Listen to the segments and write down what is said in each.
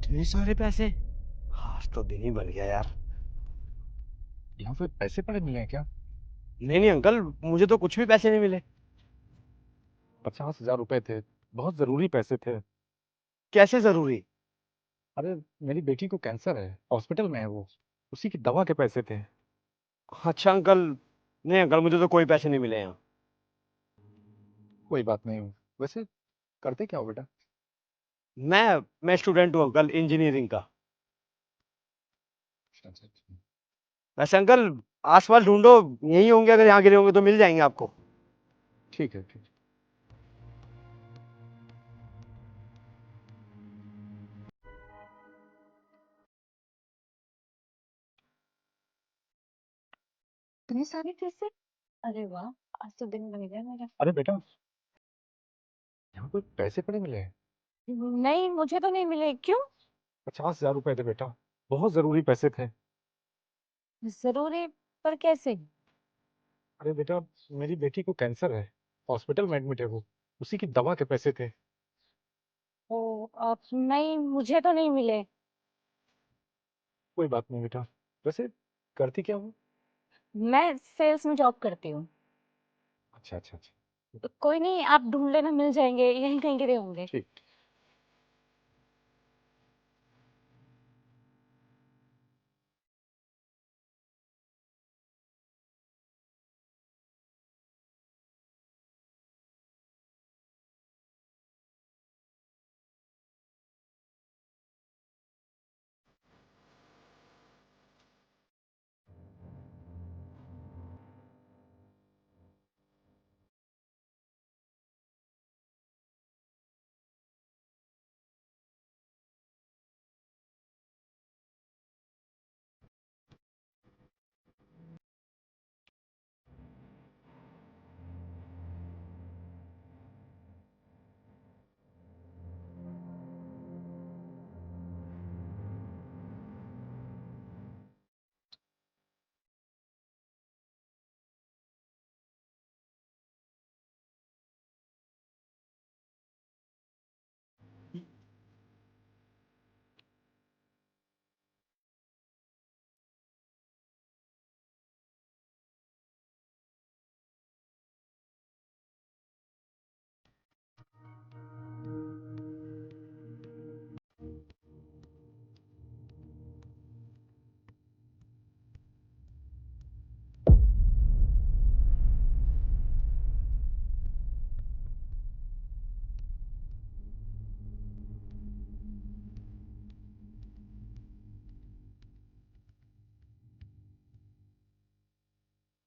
इतने सारे पैसे। आज तो दिन ही बन गया यार। यहाँ पे पैसे पड़े मिले हैं क्या? नहीं नहीं अंकल, मुझे तो कुछ भी पैसे नहीं मिले। 50,000 रुपए थे। बहुत जरूरी पैसे थे। कैसे जरूरी? अरे, मेरी बेटी को कैंसर है, हॉस्पिटल में है वो। उसी की दवा के पैसे थे। अच्छा अंकल। नहीं अंकल, मुझे तो कोई पैसे नहीं मिले यहाँ। कोई बात नहीं। वैसे करते क्या हो बेटा? मैं स्टूडेंट हूँ अंकल, इंजीनियरिंग का। अच्छा अच्छा अच्छा। वैसे अंकल, आसपास ढूंढो। यहीं होंगे, अगर यहाँ गिरे होंगे तो मिल जाएंगे आपको। ठीक है ठीक। इतने सारे पैसे। अरे वाह, आज तो दिन बन गया मेरा। अरे बेटा, यहाँ पे पैसे पड़े मिले हैं। नहीं, मुझे तो नहीं मिले। क्यों? 50,000 रुपए थे बेटा। बहुत जरूरी पैसे थे। जरूरी? पर कैसे? अरे बेटा, मेरी बेटी को कैंसर है, हॉस्पिटल में एडमिट है वो। उसी की दवा के पैसे थे। ओ, आप नहीं, मुझे तो नहीं मिले। कोई बात नहीं बेटा। वैसे करती क्या हो? मैं सेल्स में जॉब करती हूँ। अच्छा अच्छा अच्छा। तो कोई नहीं, आप ढूंढ लेना, मिल जाएंगे, यहीं कहीं गिरे होंगे। ठीक।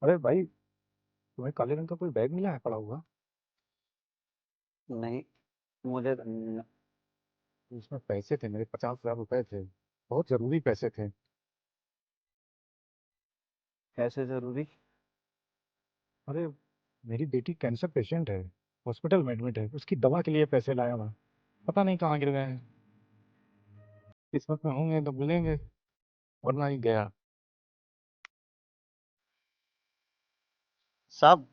अरे भाई, तुम्हें काले रंग का कोई बैग मिला है पड़ा हुआ? नहीं, मुझे तो नहीं मिला। उसमें पैसे थे, मेरे 50,000 रुपए थे। बहुत जरूरी पैसे थे। कैसे जरूरी? अरे, मेरी बेटी कैंसर पेशेंट है, हॉस्पिटल में एडमिट है। उसकी दवा के लिए पैसे लाया मैं। पता नहीं कहाँ गिर गए हैं। किस्मत में होंगे तो मिलेंगे, वरना ही गया। साहब,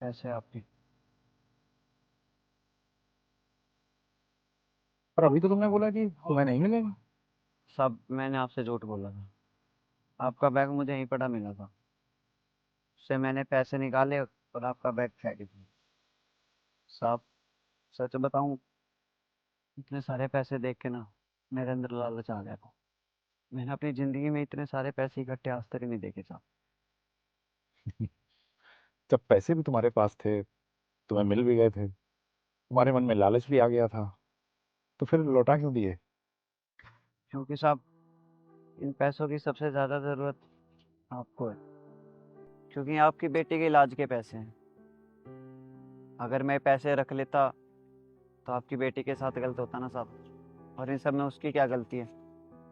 पैसे आपके। पर अभी तो तुमने बोला कि तुम्हें नहीं मिलेंगे। साहब, मैंने आपसे झूठ बोला था। आपका बैग मुझे यहीं पड़ा मिला था। उससे मैंने पैसे निकाले और आपका बैग फेंक दिया। साहब, सच बताऊं, इतने सारे पैसे देख के ना मेरे अंदर लालच आ गया था। मैंने अपनी जिंदगी में इतने सारे पैसे इकट्ठे आज तक नहीं देखे साहब। जब पैसे भी तुम्हारे पास थे, तुम्हें मिल भी गए थे, तुम्हारे मन में लालच भी आ गया था, तो फिर लौटा क्यों दिए? क्योंकि साहब, इन पैसों की सबसे ज्यादा जरूरत आपको है। क्योंकि आपकी बेटी के इलाज के पैसे हैं। अगर मैं पैसे रख लेता तो आपकी बेटी के साथ गलत होता ना साहब। और इन सब में उसकी क्या गलती है?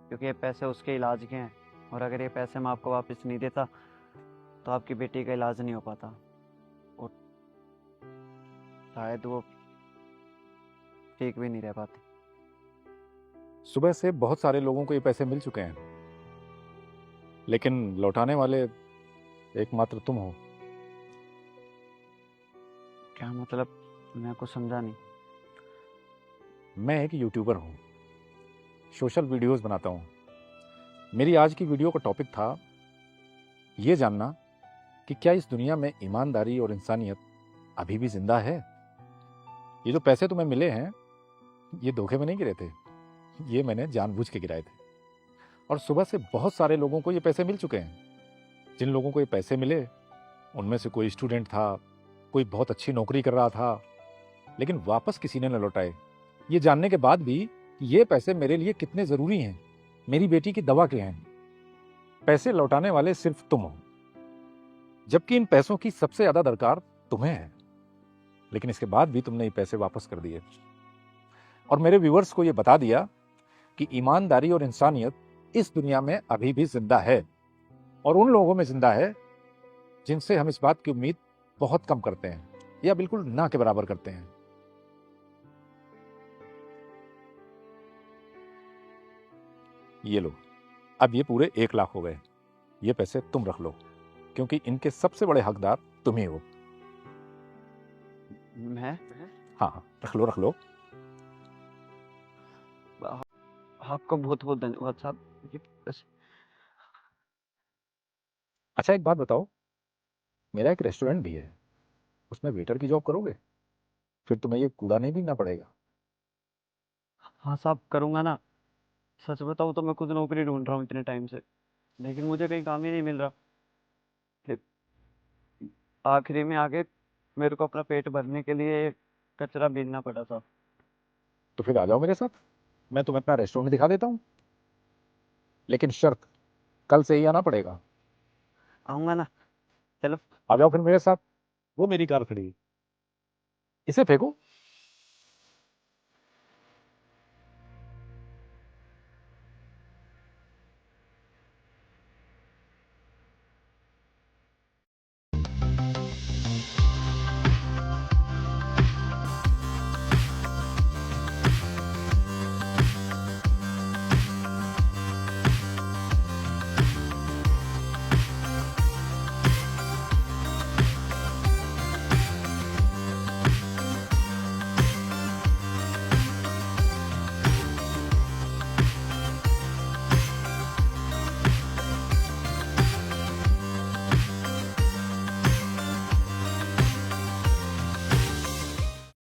क्योंकि ये पैसे उसके इलाज के हैं। और अगर ये पैसे मैं आपको वापस नहीं देता तो आपकी बेटी का इलाज नहीं हो पाता। और शायद वो ठीक भी नहीं रह पाती। सुबह से बहुत सारे लोगों को ये पैसे मिल चुके हैं, लेकिन लौटाने वाले एकमात्र तुम हो। क्या मतलब? मैं कुछ समझा नहीं। मैं एक यूट्यूबर हूँ, सोशल वीडियोस बनाता हूँ। मेरी आज की वीडियो का टॉपिक था ये जानना कि क्या इस दुनिया में ईमानदारी और इंसानियत अभी भी जिंदा है। ये जो पैसे तुम्हें मिले हैं ये धोखे में नहीं गिरे थे, ये मैंने जानबूझ के गिराए थे। और सुबह से बहुत सारे लोगों को ये पैसे मिल चुके हैं। जिन लोगों को ये पैसे मिले उनमें से कोई स्टूडेंट था, कोई बहुत अच्छी नौकरी कर रहा था, लेकिन वापस किसी ने न लौटाए। ये जानने के बाद भी कि ये पैसे मेरे लिए कितने जरूरी हैं, मेरी बेटी की दवा के हैं। पैसे लौटाने वाले सिर्फ तुम हो, जबकि इन पैसों की सबसे ज्यादा दरकार तुम्हें है। लेकिन इसके बाद भी तुमने ये पैसे वापस कर दिए और मेरे व्यूअर्स को ये बता दिया कि ईमानदारी और इंसानियत इस दुनिया में अभी भी जिंदा है, और उन लोगों में जिंदा है जिनसे हम इस बात की उम्मीद बहुत कम करते हैं या बिल्कुल ना के बराबर करते हैं। ये लो, अब ये पूरे 1 लाख हो गए। ये पैसे तुम रख लो, क्योंकि इनके सबसे बड़े हकदार तुम ही हो। मैं? हाँ हाँ, रख लो रख लो। आपको बहुत बहुत धन्यवाद साहब। ये पैसे- अच्छा एक बात बताओ, मेरा एक रेस्टोरेंट भी है, उसमें वेटर की जॉब करोगे? फिर तुम्हें ये कूड़ा नहीं बीनना पड़ेगा। हाँ साहब, करूँगा ना। सच बताऊँ तो मैं खुद नौकरी ढूंढ रहा हूँ इतने टाइम से, लेकिन मुझे कहीं काम ही नहीं मिल रहा। फिर आखिरी में आके मेरे को अपना पेट भरने के लिए कचरा बीनना पड़ा साहब। तो फिर आ जाओ मेरे साथ, मैं तुम्हें अपना रेस्टोरेंट दिखा देता हूँ, लेकिन शर्त, कल से ही आना पड़ेगा। आऊँगा ना। चलो। आ जाओ फिर मेरे साथ। वो मेरी कार खड़ी है, इसे फेंको।